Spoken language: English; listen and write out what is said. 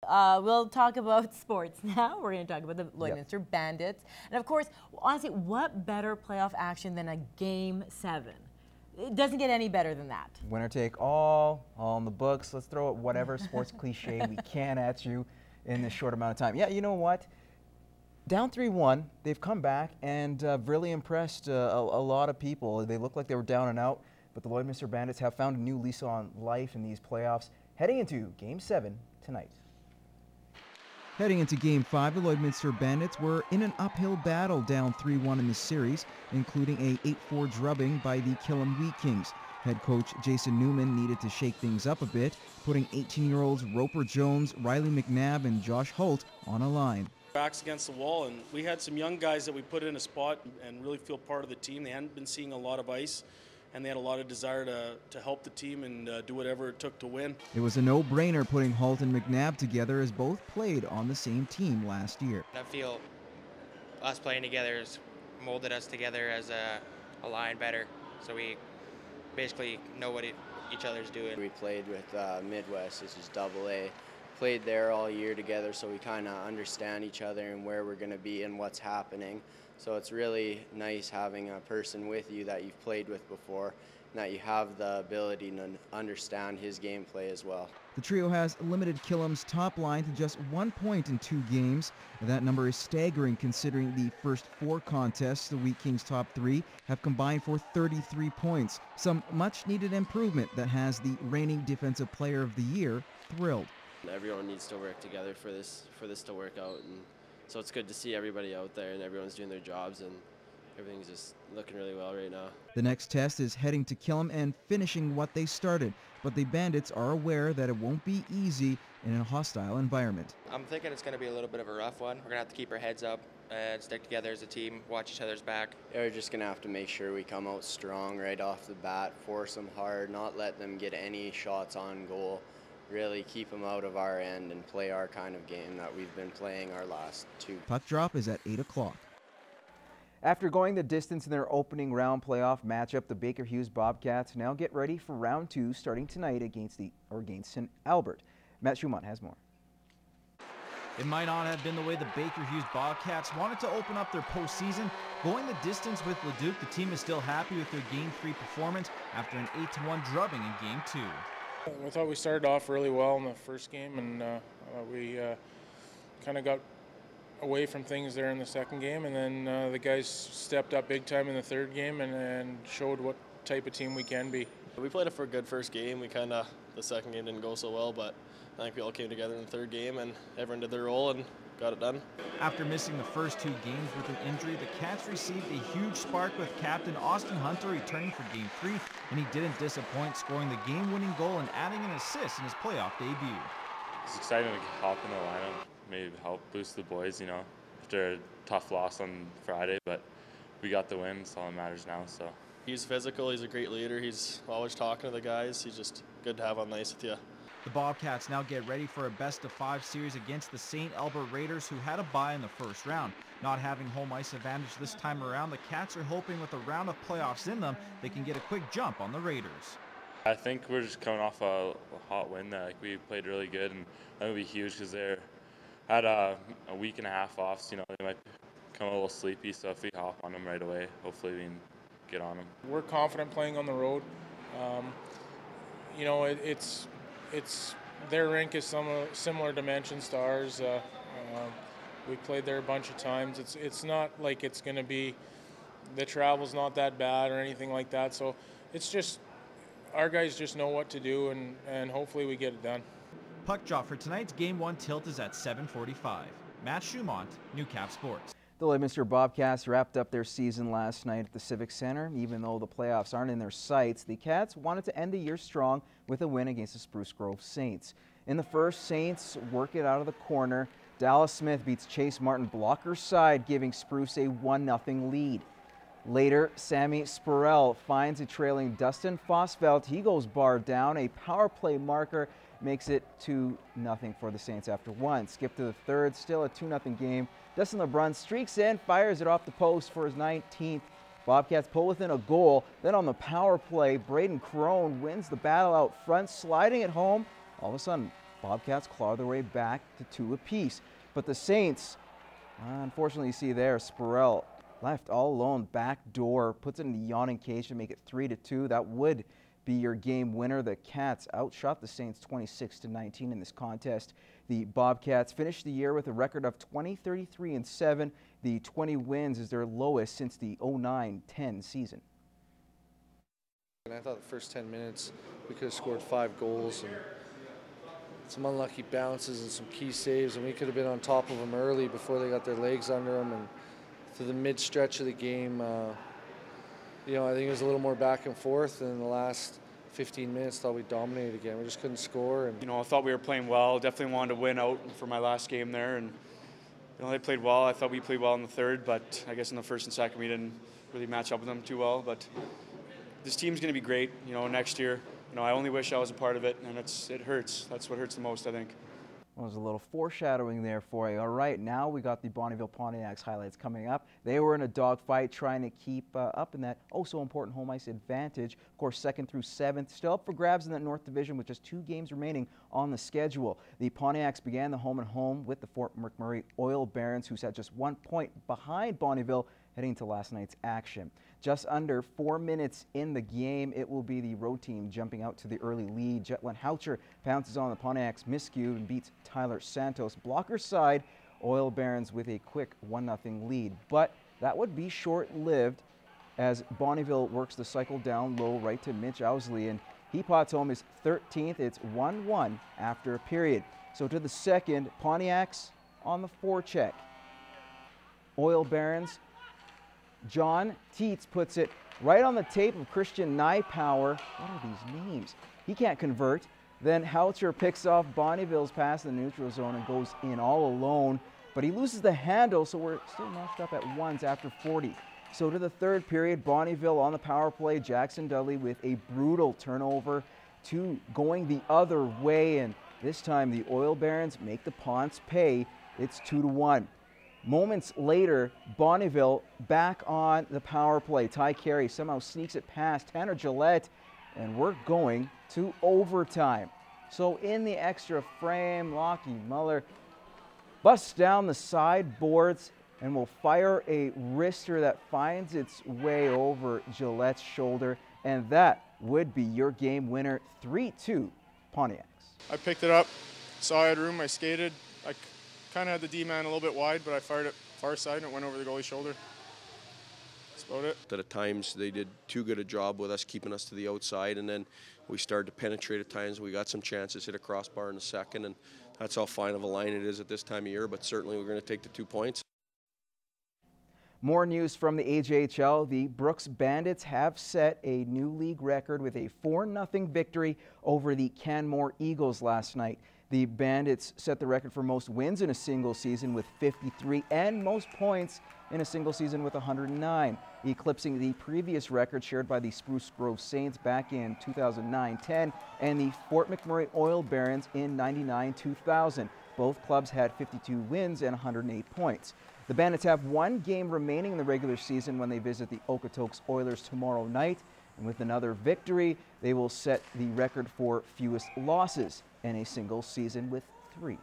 We'll talk about sports now. We're going to talk about the Lloydminster Bandits. And of course, honestly, what better playoff action than a Game 7? It doesn't get any better than that. Winner take all in the books. Let's throw whatever sports cliche we can at you in this short amount of time. Yeah, you know what? Down 3-1, they've come back and really impressed a lot of people. They look like they were down and out, but the Lloydminster Bandits have found a new lease on life in these playoffs, heading into Game 7 tonight. Heading into Game 5, the Lloydminster Bandits were in an uphill battle, down 3-1 in the series, including a 8-4 drubbing by the Killam Wheat Kings. Head coach Jason Newman needed to shake things up a bit, putting 18-year-olds Roper Jones, Riley McNabb, and Josh Holt on a line. Backs against the wall, and we had some young guys that we put in a spot and really feel part of the team. They hadn't been seeing a lot of ice, and they had a lot of desire to help the team and do whatever it took to win. It was a no-brainer putting Holt and McNabb together, as both played on the same team last year. I feel us playing together has molded us together as a line better, so we basically know what each other's doing. We played with Midwest, this is AA. Played there all year together, so we kind of understand each other and where we're going to be and what's happening. So it's really nice having a person with you that you've played with before and that you have the ability to understand his gameplay as well. The trio has limited Killam's top line to just 1 point in 2 games. That number is staggering considering the first 4 contests. The Wheat Kings' top 3 have combined for 33 points. Some much-needed improvement that has the reigning Defensive Player of the Year thrilled. Everyone needs to work together for this to work out, and so it's good to see everybody out there and everyone's doing their jobs and everything's just looking really well right now. The next test is heading to Killam and finishing what they started, but the Bandits are aware that it won't be easy in a hostile environment. I'm thinking it's going to be a little bit of a rough one. We're going to have to keep our heads up and stick together as a team, watch each other's back. We're just going to have to make sure we come out strong right off the bat, force them hard, not let them get any shots on goal. Really keep them out of our end and play our kind of game that we've been playing our last 2. Puck drop is at 8 o'clock. After going the distance in their opening round playoff matchup, the Baker Hughes Bobcats now get ready for round 2 starting tonight against St. Albert. Matt Schumont has more. It might not have been the way the Baker Hughes Bobcats wanted to open up their postseason. Going the distance with Leduc, the team is still happy with their Game 3 performance after an 8-1 drubbing in Game 2. I thought we started off really well in the first game, and we kind of got away from things there in the second game, and then the guys stepped up big time in the third game and showed what type of team we can be. We played a good first game. The second game didn't go so well, but I think we all came together in the third game and everyone did their role and got it done. After missing the first 2 games with an injury, the Cats received a huge spark with captain Austin Hunter returning for Game 3, and he didn't disappoint, scoring the game-winning goal and adding an assist in his playoff debut. It's exciting to hop in the lineup, maybe help boost the boys, after a tough loss on Friday, but we got the win, so all that matters now. So He's physical, he's a great leader, he's always talking to the guys, he's just good to have on the ice with you. The Bobcats now get ready for a best-of-5 series against the St. Albert Raiders, who had a bye in the first round. Not having home ice advantage this time around, the Cats are hoping with a round of playoffs in them, they can get a quick jump on the Raiders. I think we're just coming off a hot win that we played really good, and that would be huge because they had a week and a half off, so they might come a little sleepy, so if we hop on them right away, hopefully we can get on them. We're confident playing on the road. It's their rink is similar dimensions to ours. We played there a bunch of times. It's not like it's going to be, the travel's not that bad or anything like that. So it's just, our guys just know what to do, and hopefully we get it done. Puck drop for tonight's Game 1 tilt is at 7:45. Matt Schumont, Newcap Sports. The Lloydminster Bobcats wrapped up their season last night at the Civic Center. Even though the playoffs aren't in their sights, the Cats wanted to end the year strong with a win against the Spruce Grove Saints. In the first, Saints work it out of the corner. Dallas Smith beats Chase Martin blocker side, giving Spruce a 1-0 lead. Later, Sammy Spurrell finds a trailing Dustin Fosvelt. He goes bar down. A power play marker makes it 2-0 for the Saints after 1. Skip to the third, still a 2-0 game. Dustin LeBrun streaks in, fires it off the post for his 19th. Bobcats pull within a goal. Then on the power play, Braden Crone wins the battle out front, sliding it home. All of a sudden, Bobcats claw their way back to 2 apiece. But the Saints, unfortunately, you see there, Spurrell left all alone, back door, puts it in the yawning cage to make it 3-2. That would be your game winner. The Cats outshot the Saints 26-19 in this contest. The Bobcats finished the year with a record of 20-33-7. The 20 wins is their lowest since the 09-10 season. And I thought the first 10 minutes we could have scored 5 goals and some unlucky bounces and some key saves, and we could have been on top of them early before they got their legs under them. And through the mid-stretch of the game, you know, I think it was a little more back and forth. And in the last 15 minutes, thought we dominated again. We just couldn't score. And you know, I thought we were playing well. Definitely wanted to win out for my last game there, and you know, they played well. I thought we played well in the third, but I guess in the first and second we didn't really match up with them too well. But this team's going to be great, you know, next year. You know, I only wish I was a part of it, and it hurts. That's what hurts the most, I think. Well, there's a little foreshadowing there for you. All right, now we got the Bonneville Pontiacs highlights coming up. They were in a dogfight trying to keep up in that oh-so-important home ice advantage. Of course, 2nd through 7th, still up for grabs in that North Division with just 2 games remaining on the schedule. The Pontiacs began the home-and-home with the Fort McMurray Oil Barons, who sat just 1 point behind Bonnyville heading to last night's action. Just under 4 minutes in the game, it will be the road team jumping out to the early lead. Jetlyn Houcher pounces on the Pontiacs miscue and beats Tyler Santos. Blocker side, Oil Barons with a quick 1-0 lead. But that would be short-lived as Bonnyville works the cycle down low right to Mitch Owsley, and he pots home his 13th. It's 1-1 after a period. So to the second, Pontiacs on the forecheck. Oil Barons, John Teets puts it right on the tape of Christian Nypower. What are these names? He can't convert. Then Houcher picks off Bonnyville's pass in the neutral zone and goes in all alone. But he loses the handle, so we're still matched up at ones after 40. So to the third period, Bonnyville on the power play. Jackson Dudley with a brutal turnover, 2 going the other way. And this time the Oil Barons make the Ponts pay. It's 2-1. Moments later, Bonnyville back on the power play. Ty Carey somehow sneaks it past Tanner Gillette, and we're going to overtime. So in the extra frame, Lockie Muller busts down the sideboards and will fire a wrister that finds its way over Gillette's shoulder, and that would be your game winner, 3-2 Pontiacs. I picked it up, saw I had room, I skated. I kind of had the D-man a little bit wide, but I fired it far side and it went over the goalie's shoulder. That's about it. At times they did too good a job with us keeping us to the outside, and then we started to penetrate at times. We got some chances, hit a crossbar in the second, and that's how fine of a line it is at this time of year, but certainly we're going to take the 2 points. More news from the AJHL. The Brooks Bandits have set a new league record with a 4-0 victory over the Canmore Eagles last night. The Bandits set the record for most wins in a single season with 53 and most points in a single season with 109, eclipsing the previous record shared by the Spruce Grove Saints back in 2009-10 and the Fort McMurray Oil Barons in 99-2000. Both clubs had 52 wins and 108 points. The Bandits have 1 game remaining in the regular season when they visit the Okotoks Oilers tomorrow night. And with another victory, they will set the record for fewest losses in a single season with 3.